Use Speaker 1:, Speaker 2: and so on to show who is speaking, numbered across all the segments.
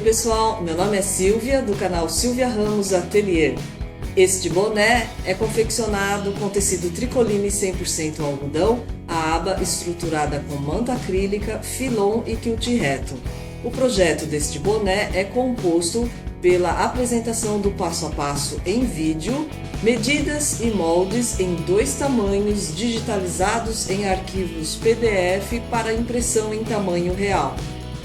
Speaker 1: pessoal, meu nome é Silvia, do canal Silvia Ramos Atelier. Este boné é confeccionado com tecido tricoline 100% algodão, a aba estruturada com manta acrílica, filon e quilt reto. O projeto deste boné é composto pela apresentação do passo a passo em vídeo, medidas e moldes em 2 tamanhos digitalizados em arquivos PDF para impressão em tamanho real.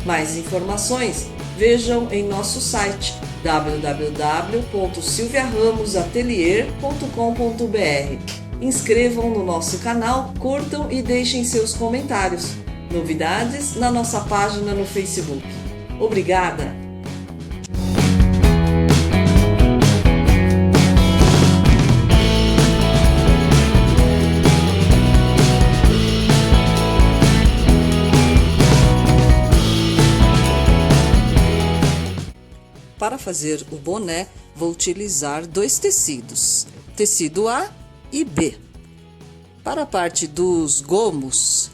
Speaker 1: Mais informações vejam em nosso site www.silviaramosatelier.com.br. Inscrevam no nosso canal, curtam e deixem seus comentários. Novidades na nossa página no Facebook. Obrigada! Para fazer o boné, vou utilizar 2 tecidos, tecido A e B. Para a parte dos gomos,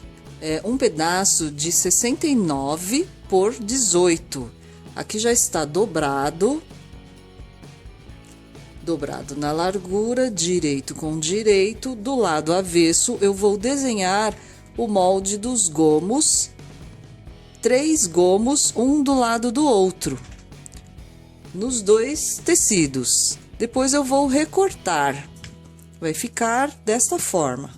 Speaker 1: um pedaço de 69 por 18. Aqui já está dobrado na largura, direito com direito. Do lado avesso, eu vou desenhar o molde dos gomos, 3 gomos, um do lado do outro, nos 2 tecidos. Depois eu vou recortar, vai ficar desta forma.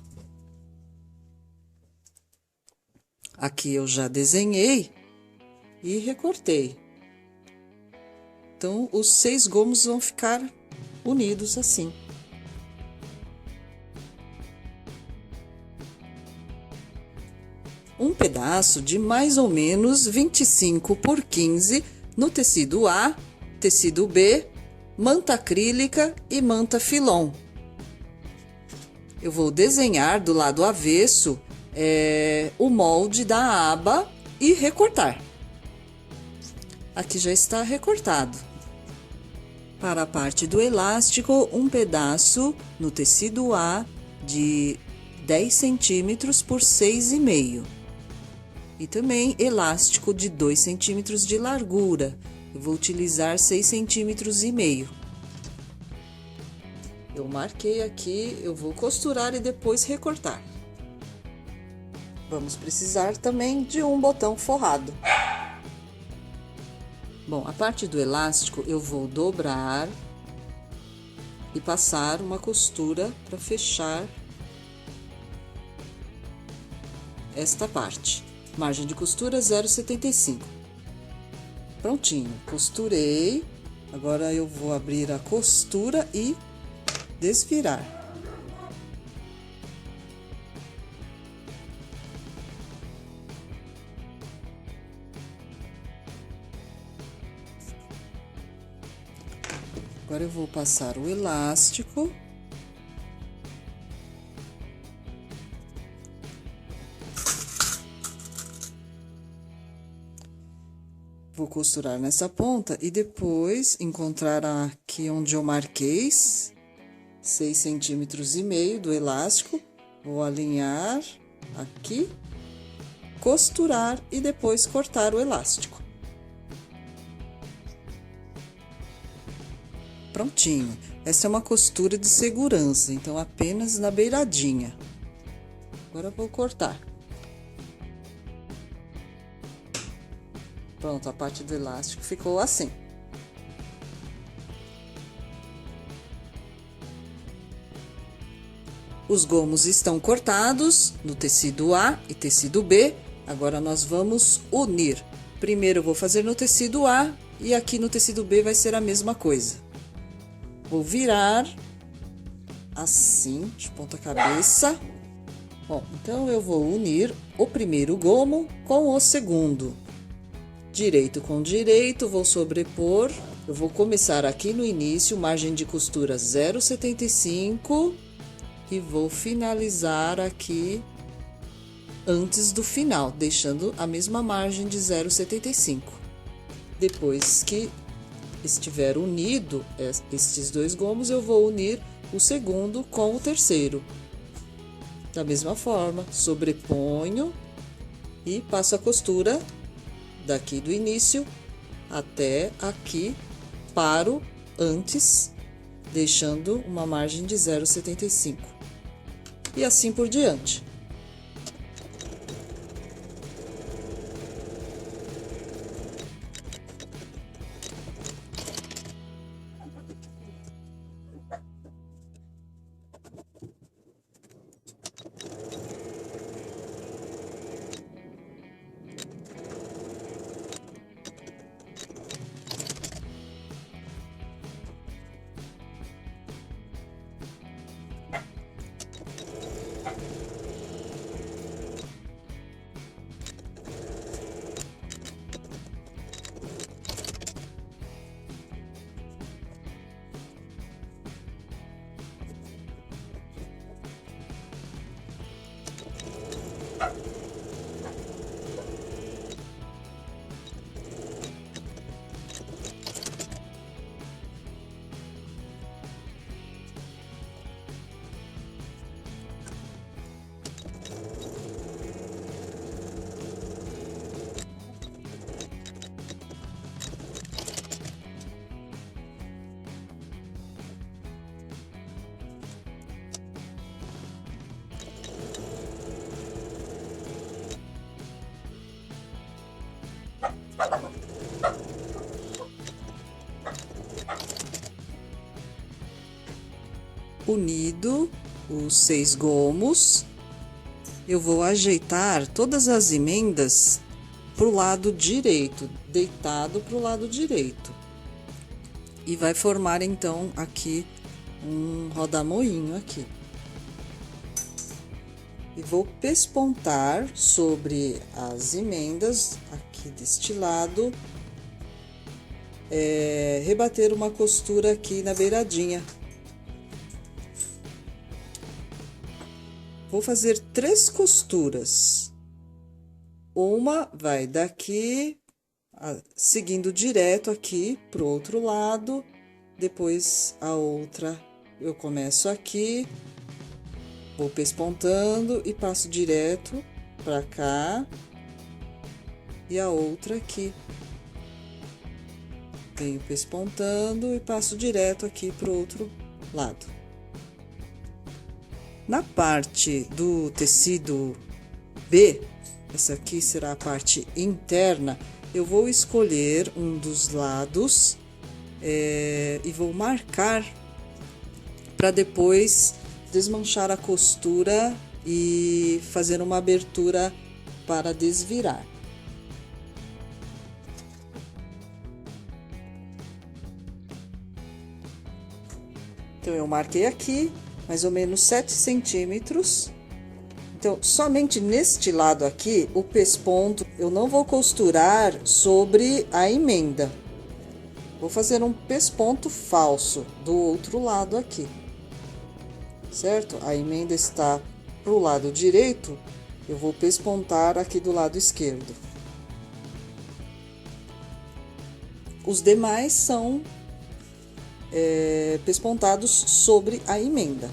Speaker 1: Aqui eu já desenhei e recortei. Então, os 6 gomos vão ficar unidos assim. Um pedaço de mais ou menos 25 por 15 no tecido A, tecido B, manta acrílica e manta filon. Eu vou desenhar do lado avesso o molde da aba e recortar. Aqui já está recortado. Para a parte do elástico, um pedaço no tecido A de 10 centímetros por 6,5. E também elástico de 2 centímetros de largura. Eu vou utilizar 6,5 centímetros. Eu marquei aqui, eu vou costurar e depois recortar. Vamos precisar também de um botão forrado. Bom, a parte do elástico eu vou dobrar e passar uma costura para fechar esta parte. Margem de costura 0,75. Prontinho, costurei. Agora eu vou abrir a costura e desvirar. Agora eu vou passar o elástico. Vou costurar nessa ponta e depois encontrar aqui onde eu marquei 6,5 centímetros do elástico. Vou alinhar aqui, costurar e depois cortar o elástico. Prontinho. Essa é uma costura de segurança, então apenas na beiradinha. Agora eu vou cortar. Pronto, a parte do elástico ficou assim. Os gomos estão cortados no tecido A e tecido B. Agora nós vamos unir. Primeiro eu vou fazer no tecido A e aqui no tecido B vai ser a mesma coisa. Vou virar assim, de ponta cabeça. Bom, então eu vou unir o primeiro gomo com o segundo. Direito com direito, vou sobrepor. Eu vou começar aqui no início, margem de costura 0,75 e vou finalizar aqui antes do final, deixando a mesma margem de 0,75. Depois que estiver unido estes 2 gomos, eu vou unir o segundo com o terceiro. Da mesma forma, sobreponho e passo a costura daqui do início até aqui, paro antes, deixando uma margem de 0,75. E assim por diante. Unido os 6 gomos, eu vou ajeitar todas as emendas para o lado direito, deitado para o lado direito. E vai formar então aqui um rodamoinho aqui. E vou pespontar sobre as emendas aqui deste lado, rebater uma costura aqui na beiradinha. Vou fazer 3 costuras. Uma vai daqui, seguindo direto aqui pro outro lado, depois a outra eu começo aqui, vou pespontando e passo direto pra cá, e a outra aqui. Venho pespontando e passo direto aqui pro outro lado. Na parte do tecido B, essa aqui será a parte interna, eu vou escolher um dos lados e vou marcar para depois desmanchar a costura e fazer uma abertura para desvirar. Então, eu marquei aqui mais ou menos 7 centímetros. Então, somente neste lado aqui, o pesponto, eu não vou costurar sobre a emenda. Vou fazer um pesponto falso do outro lado aqui, certo? A emenda está pro lado direito, eu vou pespontar aqui do lado esquerdo. Os demais são pespontados sobre a emenda.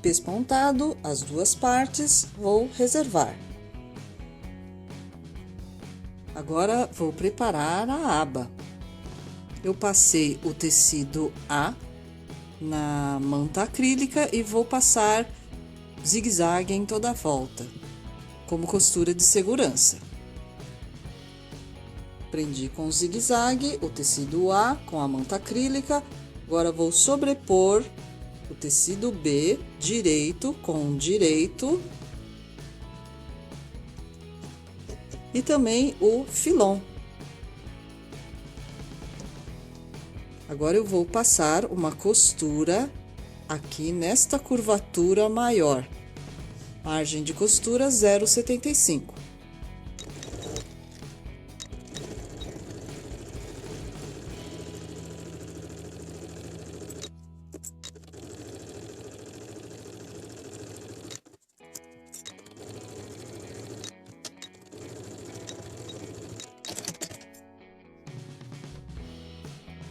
Speaker 1: Pespontado as duas partes, vou reservar. Agora, vou preparar a aba. Eu passei o tecido A na manta acrílica e vou passar zigue-zague em toda a volta, como costura de segurança. Prendi com zigue-zague o tecido A com a manta acrílica. Agora, vou sobrepor o tecido B direito com direito e também o filon. Agora, eu vou passar uma costura aqui nesta curvatura maior. Margem de costura 0,75.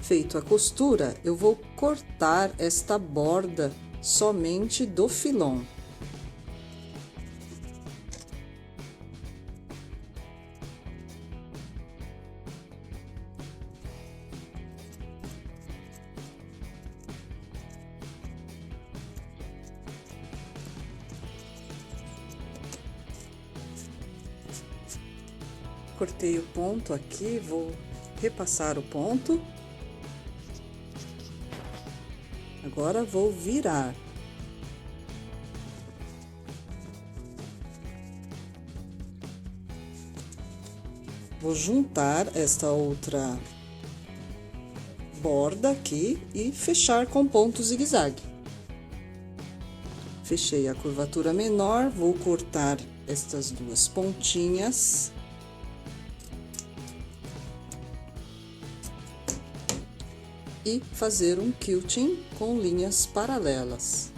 Speaker 1: Feito a costura, eu vou cortar esta borda somente do filon. Cortei o ponto aqui, vou repassar o ponto. Agora, vou virar. Vou juntar esta outra borda aqui e fechar com ponto zigue-zague. Fechei a curvatura menor, vou cortar estas duas pontinhas. E fazer um quilting com linhas paralelas.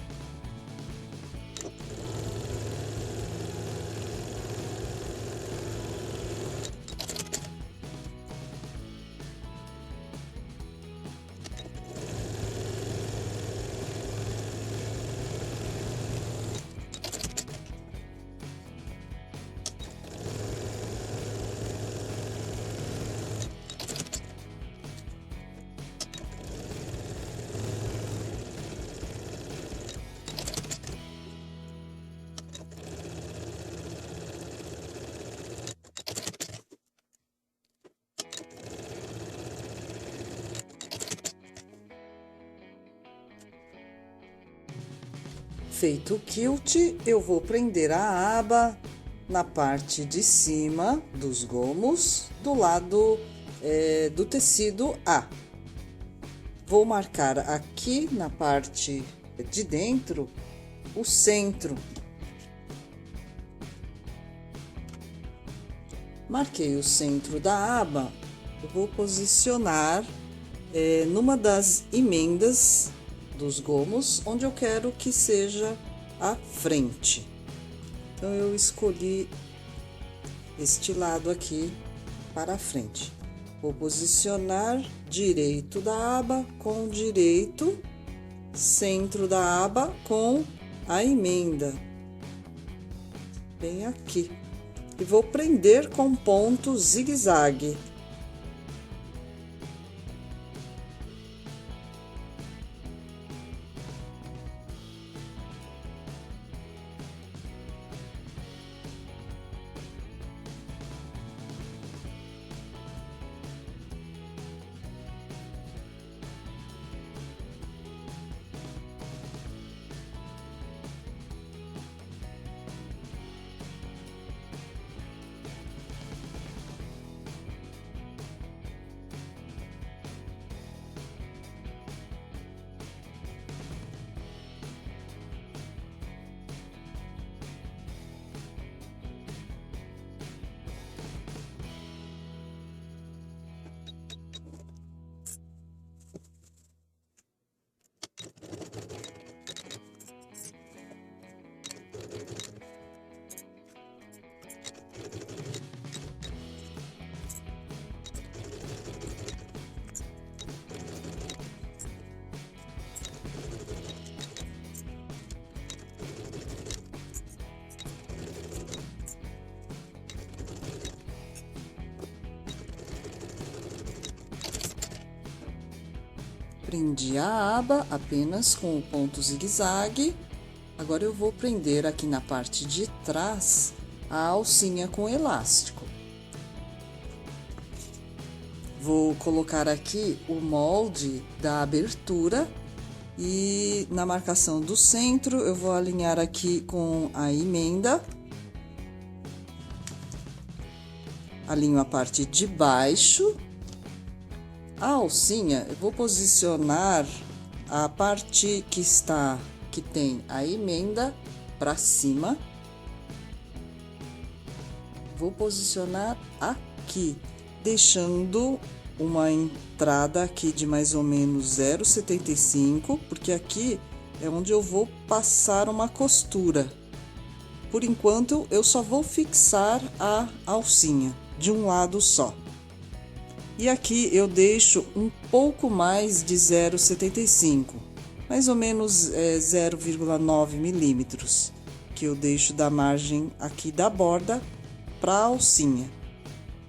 Speaker 1: Feito o quilt, eu vou prender a aba na parte de cima dos gomos, do lado do tecido A. Vou marcar aqui na parte de dentro o centro. Marquei o centro da aba, eu vou posicionar numa das emendas dos gomos, onde eu quero que seja a frente. Então, eu escolhi este lado aqui para a frente. Vou posicionar direito da aba com direito, centro da aba com a emenda, bem aqui. E vou prender com ponto zigue-zague. Prendi a aba apenas com o ponto zigue-zague. Agora eu vou prender aqui na parte de trás a alcinha com elástico. Vou colocar aqui o molde da abertura e na marcação do centro eu vou alinhar aqui com a emenda. Alinho a parte de baixo. A alcinha, eu vou posicionar a parte que tem a emenda para cima. Vou posicionar aqui, deixando uma entrada aqui de mais ou menos 0,75, porque aqui é onde eu vou passar uma costura. Por enquanto, eu só vou fixar a alcinha de um lado só. E aqui eu deixo um pouco mais de 0,75, mais ou menos 0,9 milímetros, que eu deixo da margem aqui da borda para a alcinha.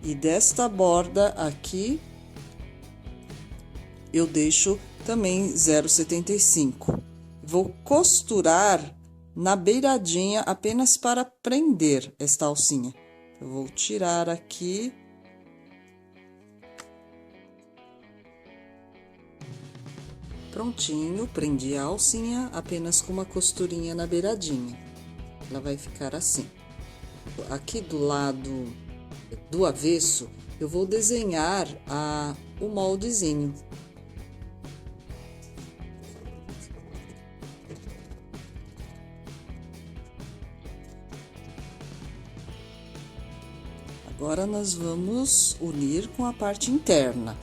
Speaker 1: E desta borda aqui, eu deixo também 0,75. Vou costurar na beiradinha apenas para prender esta alcinha. Eu vou tirar aqui. Prontinho, prendi a alcinha apenas com uma costurinha na beiradinha. Ela vai ficar assim. Aqui do lado do avesso, eu vou desenhar o moldezinho. Agora, nós vamos unir com a parte interna.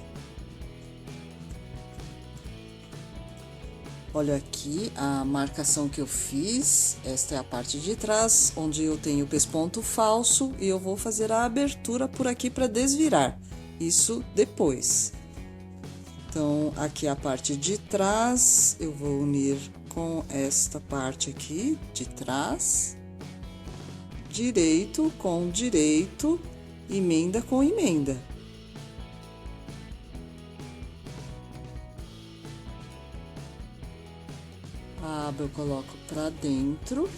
Speaker 1: Olha aqui a marcação que eu fiz. Esta é a parte de trás, onde eu tenho o pesponto falso e eu vou fazer a abertura por aqui para desvirar. Isso depois. Então, aqui a parte de trás, eu vou unir com esta parte aqui de trás. Direito com direito. Emenda com emenda. A aba eu coloco pra dentro.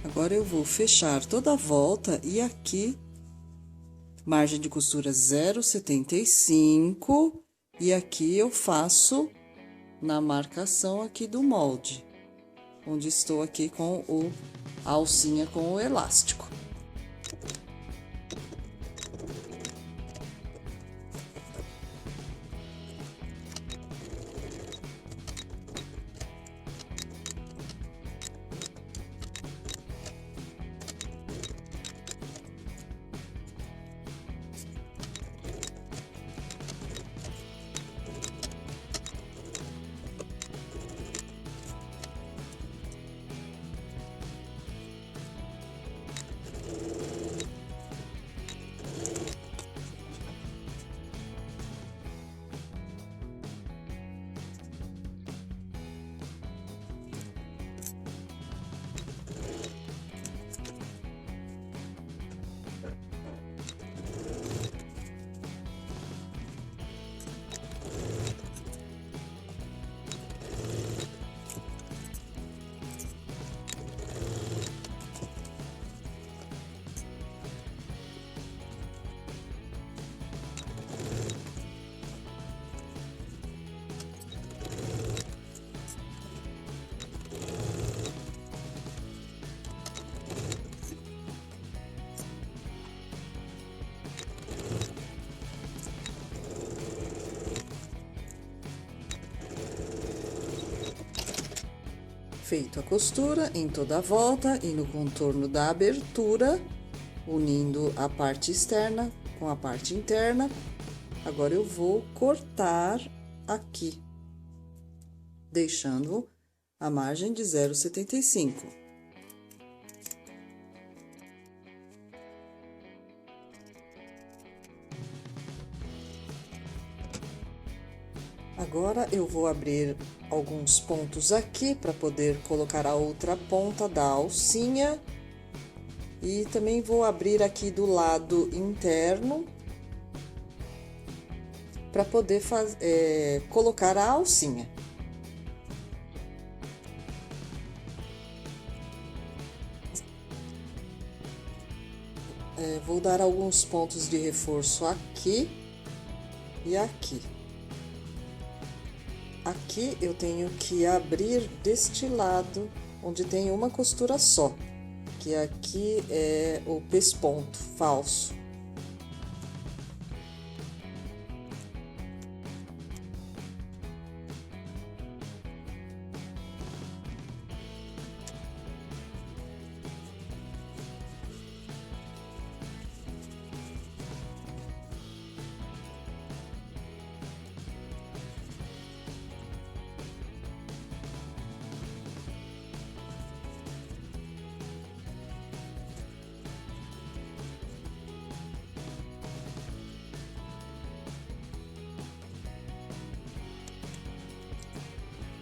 Speaker 1: Agora, eu vou fechar toda a volta e aqui, margem de costura 0,75, e aqui eu faço na marcação aqui do molde, onde estou aqui com a alcinha com o elástico. Feito a costura em toda a volta e no contorno da abertura, unindo a parte externa com a parte interna, agora eu vou cortar aqui deixando a margem de 0,75. Agora, eu vou abrir alguns pontos aqui para poder colocar a outra ponta da alcinha. E também vou abrir aqui do lado interno para poder colocar a alcinha. Vou dar alguns pontos de reforço aqui e aqui. Aqui eu tenho que abrir deste lado, onde tem uma costura só, que aqui é o pesponto falso.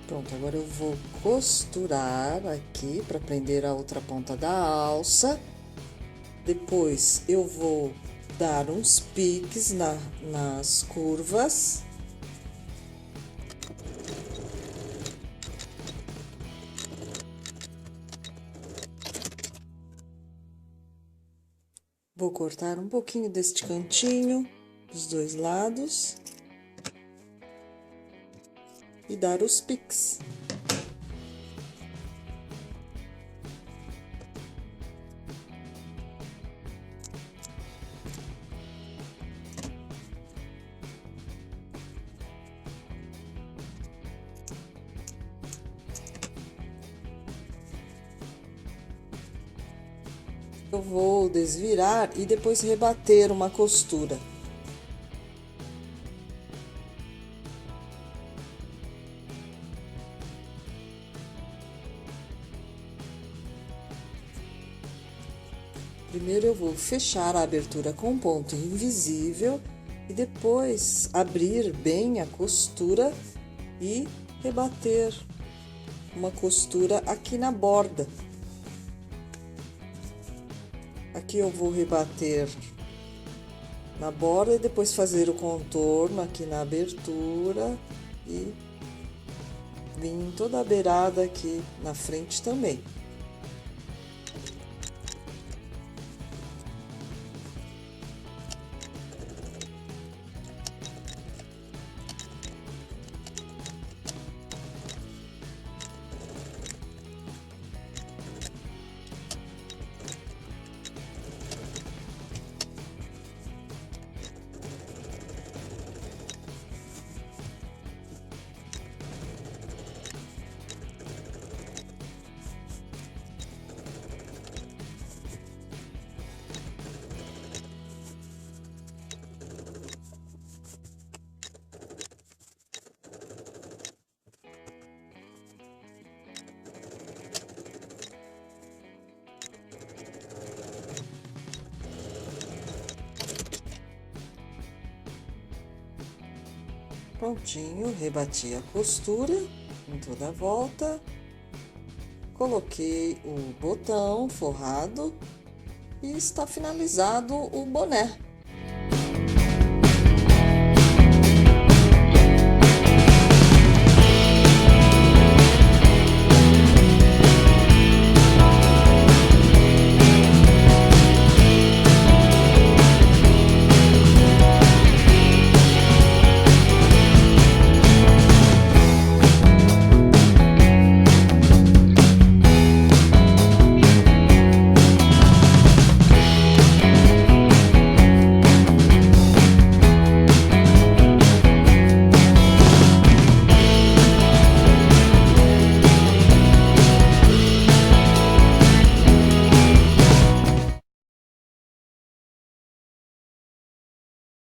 Speaker 1: Pronto, agora eu vou costurar aqui para prender a outra ponta da alça. Depois, eu vou dar uns piques nas curvas. Vou cortar um pouquinho deste cantinho, dos dois lados. E dar os piques. Eu vou desvirar e depois rebater uma costura. Primeiro eu vou fechar a abertura com ponto invisível e depois abrir bem a costura e rebater uma costura aqui na borda. Aqui eu vou rebater na borda e depois fazer o contorno aqui na abertura e vir em toda a beirada aqui na frente também. Prontinho, rebati a costura em toda a volta, coloquei o botão forrado e está finalizado o boné.